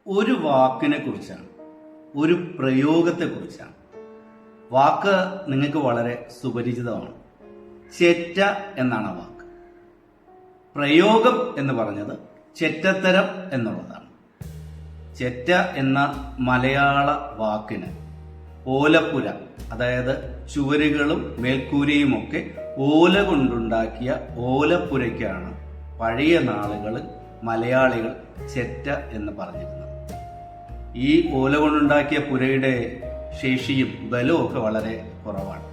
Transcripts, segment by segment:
ഒരു വാക്കിനെ കുറിച്ചാണ്, ഒരു പ്രയോഗത്തെ കുറിച്ചാണ്. വാക്ക് നിങ്ങൾക്ക് വളരെ സുപരിചിതമാണ്. ചെറ്റ എന്നാണ് ആ വാക്ക്. പ്രയോഗം എന്ന് പറഞ്ഞത് ചെറ്റത്തരം എന്നുള്ളതാണ്. ചെറ്റ എന്ന മലയാള വാക്കിന് ഓലപ്പുര, അതായത് ചുവരുകളും മേൽക്കൂരയുമൊക്കെ ഓല കൊണ്ടുണ്ടാക്കിയ ഓലപ്പുരയ്ക്കാണ് പഴയ നാളുകളിൽ മലയാളികൾ ചെറ്റ എന്ന് പറഞ്ഞിരുന്നത്. ഈ ഓല കൊണ്ടുണ്ടാക്കിയ പുരയുടെ ശേഷിയും ബലവും ഒക്കെ വളരെ കുറവാണ്.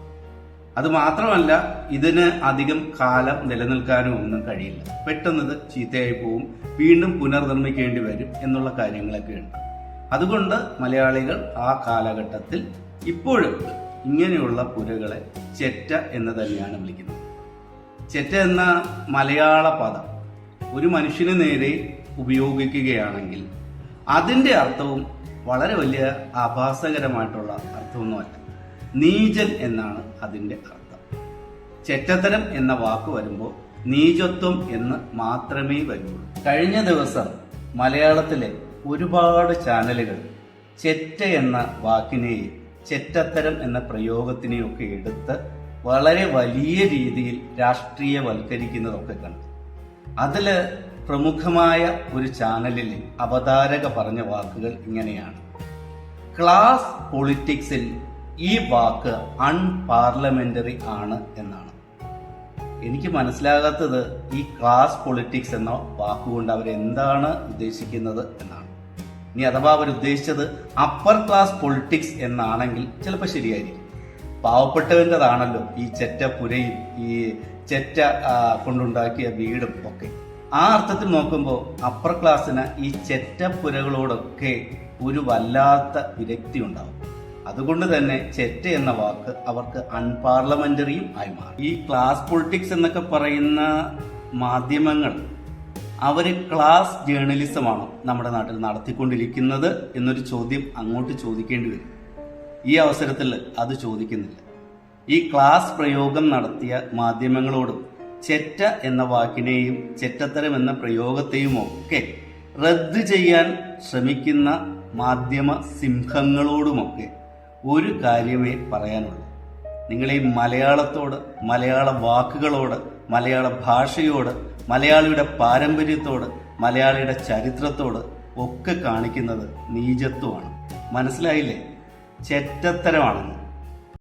അത് മാത്രമല്ല, ഇതിന് അധികം കാലം നിലനിൽക്കാനും ഒന്നും കഴിയില്ല. പെട്ടെന്ന് ഇത് ചീത്തയായി പോവും, വീണ്ടും പുനർനിർമ്മിക്കേണ്ടി വരും എന്നുള്ള കാര്യങ്ങളൊക്കെ ഉണ്ട്. അതുകൊണ്ട് മലയാളികൾ ആ കാലഘട്ടത്തിൽ ഇപ്പോഴും ഇങ്ങനെയുള്ള പുരകളെ ചെറ്റ എന്ന് തന്നെയാണ് വിളിക്കുന്നത്. ചെറ്റ എന്ന മലയാള പദം ഒരു മനുഷ്യന് നേരെ ഉപയോഗിക്കുകയാണെങ്കിൽ അതിൻ്റെ അർത്ഥവും വളരെ വലിയ ആഭാസകരമായിട്ടുള്ള അർത്ഥമൊന്നുമല്ല. നീചൻ എന്നാണ് അതിൻ്റെ അർത്ഥം. ചെറ്റത്തരം എന്ന വാക്ക് വരുമ്പോൾ നീചത്വം എന്ന് മാത്രമേ വരുള്ളൂ. കഴിഞ്ഞ ദിവസം മലയാളത്തിലെ ഒരുപാട് ചാനലുകൾ ചെറ്റ എന്ന വാക്കിനെയും ചെറ്റത്തരം എന്ന പ്രയോഗത്തിനെയൊക്കെ എടുത്ത് വളരെ വലിയ രീതിയിൽ രാഷ്ട്രീയവൽക്കരിക്കുന്നതൊക്കെ കണ്ടു. അതില് പ്രമുഖമായ ഒരു ചാനലിൽ അവതാരക പറഞ്ഞ വാക്കുകൾ ഇങ്ങനെയാണ്: ക്ലാസ് പൊളിറ്റിക്സിൽ ഈ വാക്ക് അൺപാർലമെന്ററി ആണ് എന്നാണ്. എനിക്ക് മനസ്സിലാകാത്തത് ഈ ക്ലാസ് പൊളിറ്റിക്സ് എന്ന വാക്കുകൊണ്ട് അവരെന്താണ് ഉദ്ദേശിക്കുന്നത് എന്നാണ്. ഇനി അഥവാ അവരുദ്ദേശിച്ചത് അപ്പർ ക്ലാസ് പൊളിറ്റിക്സ് എന്നാണെങ്കിൽ ചിലപ്പോൾ ശരിയായിരിക്കും. പാവപ്പെട്ടവൻ്റെതാണല്ലോ ഈ ചെറ്റപ്പുരയും ഈ ചെറ്റ കൊണ്ടുണ്ടാക്കിയ വീടും ഒക്കെ. ആ അർത്ഥത്തിൽ നോക്കുമ്പോൾ അപ്പർ ക്ലാസ്സിന് ഈ ചെറ്റപ്പുരകളോടൊക്കെ ഒരു വല്ലാത്ത വിരക്തി ഉണ്ടാവും. അതുകൊണ്ട് തന്നെ ചെറ്റ എന്ന വാക്ക് അവർക്ക് അൺപാർലമെന്ററിയും ആയി മാറി. ഈ ക്ലാസ് പൊളിറ്റിക്സ് എന്നൊക്കെ പറയുന്ന മാധ്യമങ്ങൾ അവര് ക്ലാസ് ജേർണലിസമാണോ നമ്മുടെ നാട്ടിൽ നടത്തിക്കൊണ്ടിരിക്കുന്നത് എന്നൊരു ചോദ്യം അങ്ങോട്ട് ചോദിക്കേണ്ടി വരും. ഈ അവസരത്തിൽ അത് ചോദിക്കുന്നില്ല. ഈ ക്ലാസ് പ്രയോഗം നടത്തിയ മാധ്യമങ്ങളോടും ചെറ്റ എന്ന വാക്കിനെയും ചെറ്റത്തരം എന്ന പ്രയോഗത്തെയും ഒക്കെ റദ്ദ് ചെയ്യാൻ ശ്രമിക്കുന്ന മാധ്യമ സിംഹങ്ങളോടുമൊക്കെ ഒരു കാര്യമേ പറയാനുള്ളൂ: നിങ്ങൾ ഈ മലയാളത്തോട്, മലയാള വാക്കുകളോട്, മലയാള ഭാഷയോട്, മലയാളിയുടെ പാരമ്പര്യത്തോട്, മലയാളിയുടെ ചരിത്രത്തോട് ഒക്കെ കാണിക്കുന്നത് നീചത്വമാണ്. മനസ്സിലായില്ലേ? ചെറ്റത്തരമാണെന്ന്.